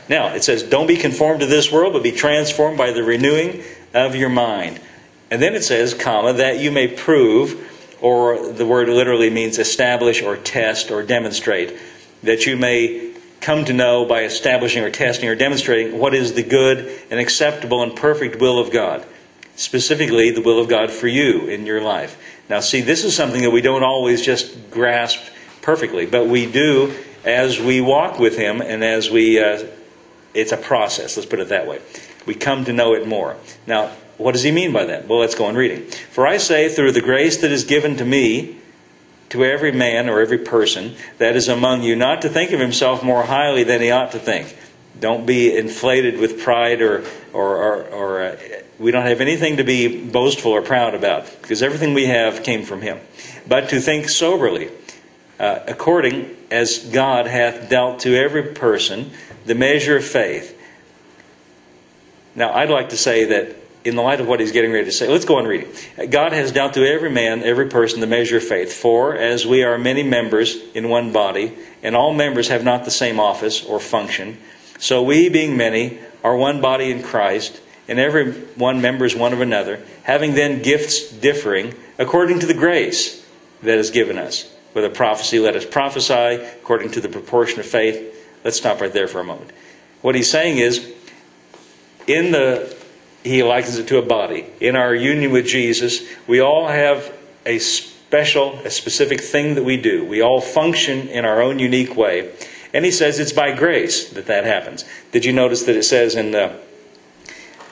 Now, it says, don't be conformed to this world, but be transformed by the renewing of your mind. And then it says, comma, that you may prove, or the word literally means establish or test or demonstrate, that you may come to know by establishing or testing or demonstrating what is the good and acceptable and perfect will of God. Specifically, the will of God for you in your life. Now, see, this is something that we don't always just grasp perfectly, but we do as we walk with Him and as we... it's a process, let's put it that way. We come to know it more. Now, what does he mean by that? Well, let's go on reading. For I say, through the grace that is given to me, to every man or every person that is among you, not to think of himself more highly than he ought to think. Don't be inflated with pride or we don't have anything to be boastful or proud about, because everything we have came from Him. But to think soberly, according as God hath dealt to every person the measure of faith. Now, I'd like to say that in the light of what he's getting ready to say, let's go on reading. God has dealt to every man, every person, the measure of faith. For as we are many members in one body, and all members have not the same office or function, so we, being many, are one body in Christ, and every one members one of another, having then gifts differing according to the grace that is given us. Whether prophecy, let us prophesy according to the proportion of faith. Let's stop right there for a moment. What he's saying is, he likens it to a body. In our union with Jesus, we all have a specific thing that we do. We all function in our own unique way. And he says it's by grace that happens. Did you notice that it says in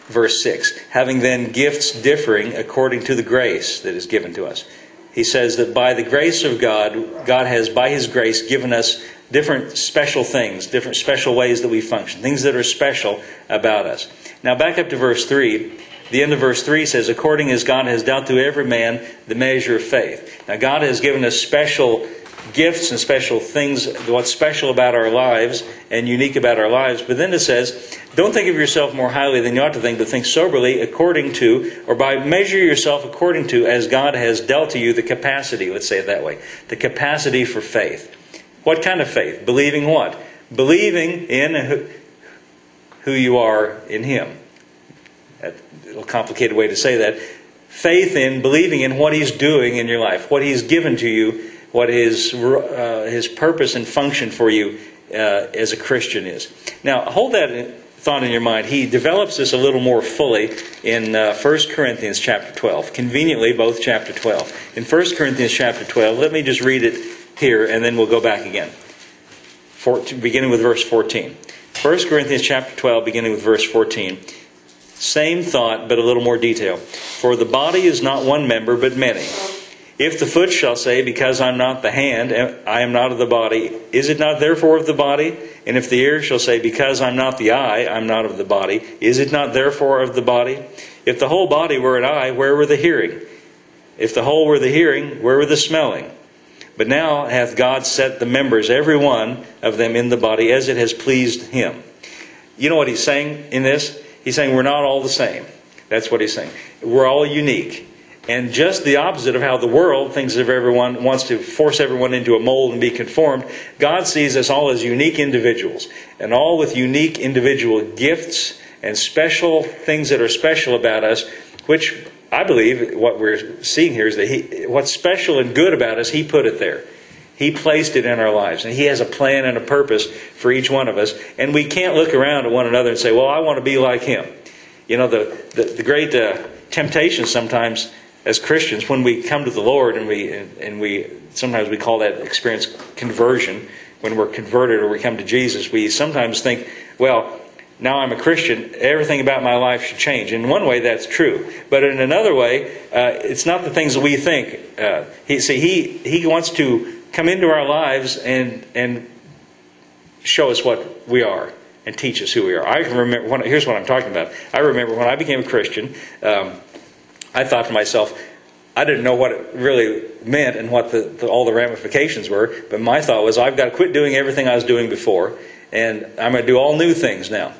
verse 6, having then gifts differing according to the grace that is given to us. He says that by the grace of God, God has by His grace given us different special things, different special ways that we function, things that are special about us. Now back up to verse 3. The end of verse 3 says, according as God has dealt to every man the measure of faith. Now God has given us special gifts and special things, what's special about our lives and unique about our lives. But then it says, don't think of yourself more highly than you ought to think, but think soberly according to, or by measure yourself according to, as God has dealt to you the capacity, let's say it that way, the capacity for faith. What kind of faith? Believing what? Believing in who you are in Him. That's a little complicated way to say that. Faith in, believing in what He's doing in your life, what He's given to you, what His purpose and function for you as a Christian is. Now, hold that thought in your mind. He develops this a little more fully in 1 Corinthians chapter 12. Conveniently, both chapter 12. In 1 Corinthians chapter 12, let me just read it here, and then we'll go back again. Beginning with verse 14. 1 Corinthians chapter 12, beginning with verse 14. Same thought, but a little more detail. For the body is not one member, but many. If the foot shall say, because I am not the hand, I am not of the body, is it not therefore of the body? And if the ear shall say, because I am not the eye, I am not of the body, is it not therefore of the body? If the whole body were an eye, where were the hearing? If the whole were the hearing, where were the smelling? But now hath God set the members, every one of them, in the body, as it has pleased Him. You know what he's saying in this? He's saying we're not all the same. That's what he's saying. We're all unique. And just the opposite of how the world thinks of everyone, wants to force everyone into a mold and be conformed, God sees us all as unique individuals, and all with unique individual gifts and special things that are special about us, which I believe what we're seeing here is that what's special and good about us, He put it there. He placed it in our lives, and He has a plan and a purpose for each one of us. And we can't look around at one another and say, well, I want to be like him. You know, the great temptation sometimes as Christians, when we come to the Lord, and we sometimes we call that experience conversion. When we're converted or we come to Jesus, we sometimes think, well, now I'm a Christian, everything about my life should change. In one way, that's true. But in another way, it's not the things that we think. He wants to come into our lives and show us what we are and teach us who we are. I can remember, here's what I'm talking about. I remember when I became a Christian, I thought to myself, I didn't know what it really meant and what all the ramifications were, but my thought was, I've got to quit doing everything I was doing before, and I'm going to do all new things now.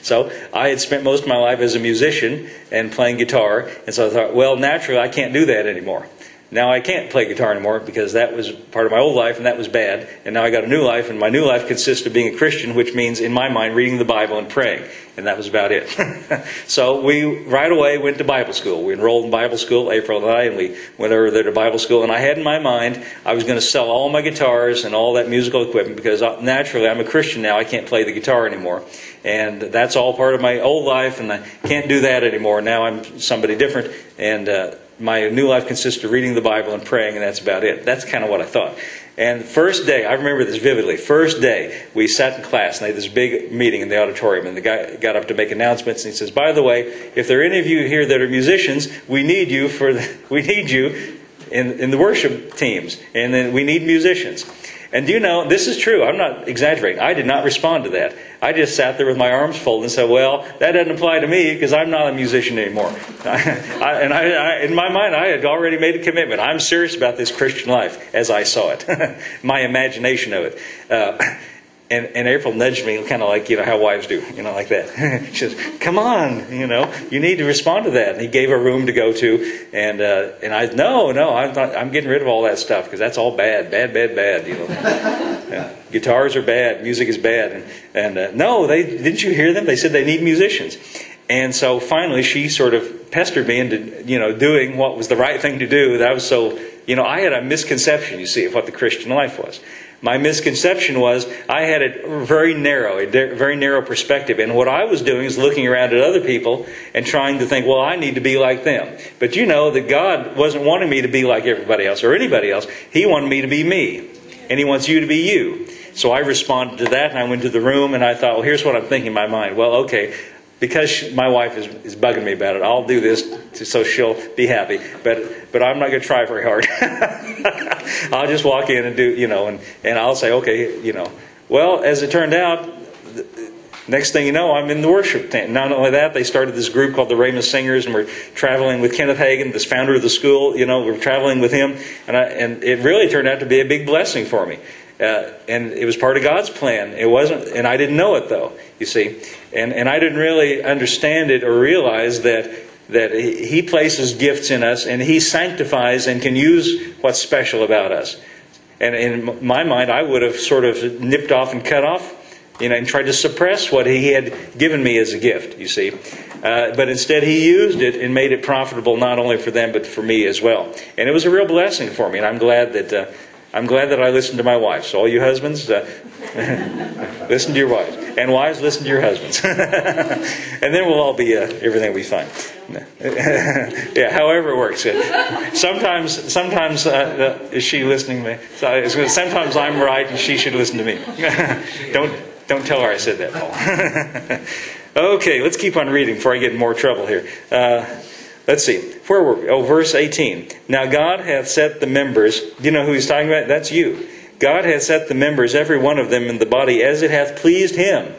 So I had spent most of my life as a musician and playing guitar, and so I thought, well, naturally I can't do that anymore. Now I can't play guitar anymore because that was part of my old life and that was bad. And now I got a new life, and my new life consists of being a Christian, which means, in my mind, reading the Bible and praying. And that was about it. So we right away went to Bible school. We enrolled in Bible school, April and I, and we went over there to Bible school. And I had in my mind I was going to sell all my guitars and all that musical equipment because naturally I'm a Christian now. I can't play the guitar anymore. And that's all part of my old life, and I can't do that anymore. Now I'm somebody different, and my new life consists of reading the Bible and praying, and that's about it. That's kind of what I thought. And first day, I remember this vividly, first day, we sat in class, and they had this big meeting in the auditorium, and the guy got up to make announcements, and he says, by the way, if there are any of you here that are musicians, we need you in the worship teams, and then we need musicians. And do you know, this is true. I'm not exaggerating. I did not respond to that. I just sat there with my arms folded and said, well, that doesn't apply to me because I'm not a musician anymore. In my mind, I had already made a commitment. I'm serious about this Christian life as I saw it, my imagination of it. And April nudged me, kind of like, how wives do, like that. She says, come on, you need to respond to that. And he gave her room to go to. And I, no, I'm getting rid of all that stuff because that's all bad. Guitars are bad. Music is bad. And no, didn't you hear them? They said they need musicians. And so finally she sort of pestered me into, doing what was the right thing to do. That was so, I had a misconception, you see, of what the Christian life was. My misconception was I had a very narrow perspective. And what I was doing is looking around at other people and trying to think, well, I need to be like them. But that God wasn't wanting me to be like everybody else or anybody else. He wanted me to be me. And He wants you to be you. So I responded to that, and I went to the room, and I thought, well, here's what I'm thinking in my mind. Well, okay, because my wife is bugging me about it, I'll do this so she'll be happy. But I'm not going to try very hard. I'll just walk in and do, and I'll say, okay, Well, as it turned out, next thing you know, I'm in the worship tent. Not only that, they started this group called the Rhema Singers, and we're traveling with Kenneth Hagin, this founder of the school. We're traveling with him, and it really turned out to be a big blessing for me. And it was part of God's plan. It wasn't, and I didn't know it though, you see. And I didn't really understand it or realize that He places gifts in us, and He sanctifies and can use what's special about us. And in my mind, I would have sort of nipped off and cut off, and tried to suppress what He had given me as a gift, you see. But instead He used it and made it profitable not only for them but for me as well. And it was a real blessing for me, and I'm glad that I listened to my wife. So all you husbands, listen to your wives. And wives, listen to your husbands. And then we'll all be, everything will be fine. Yeah, however it works. Sometimes is she listening to me? Sometimes I'm right and she should listen to me. Don't tell her I said that, Paul. Okay, let's keep on reading before I get in more trouble here. Let's see. Where were we? Verse 18. Now God hath set the members. Do you know who He's talking about? That's you. God hath set the members, every one of them, in the body as it hath pleased Him.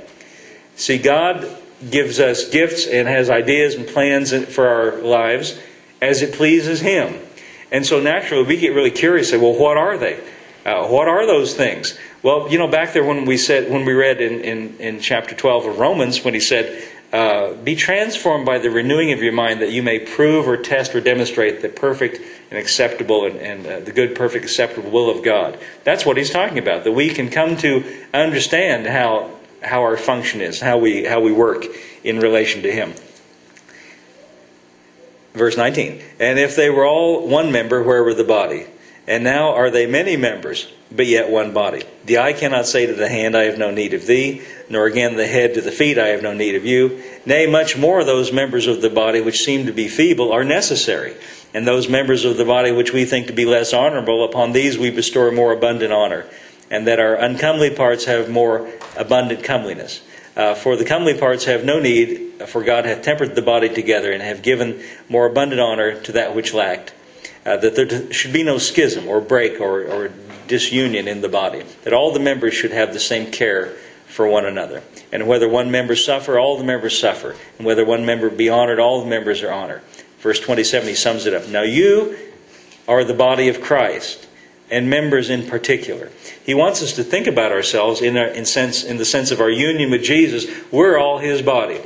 See, God gives us gifts and has ideas and plans for our lives as it pleases Him. And so naturally we get really curious. Say, well, what are they? What are those things? Well, back there when we read in chapter 12 of Romans, when He said, be transformed by the renewing of your mind, that you may prove or test or demonstrate the perfect and acceptable and the good, perfect, acceptable will of God. That's what He's talking about. That we can come to understand how our function is, how we work in relation to Him. Verse 19. And if they were all one member, where were the body? And now are they many members, but yet one body? The eye cannot say to the hand, I have no need of thee, nor again the head to the feet, I have no need of you. Nay, much more those members of the body which seem to be feeble are necessary. And those members of the body which we think to be less honorable, upon these we bestow more abundant honor. And that our uncomely parts have more abundant comeliness. For the comely parts have no need, for God hath tempered the body together, and have given more abundant honor to that which lacked. That there should be no schism or break or disunion in the body. That all the members should have the same care for one another. And whether one member suffer, all the members suffer. And whether one member be honored, all the members are honored. Verse 27, he sums it up. Now you are the body of Christ, and members in particular. He wants us to think about ourselves in the sense of our union with Jesus. We're all His body.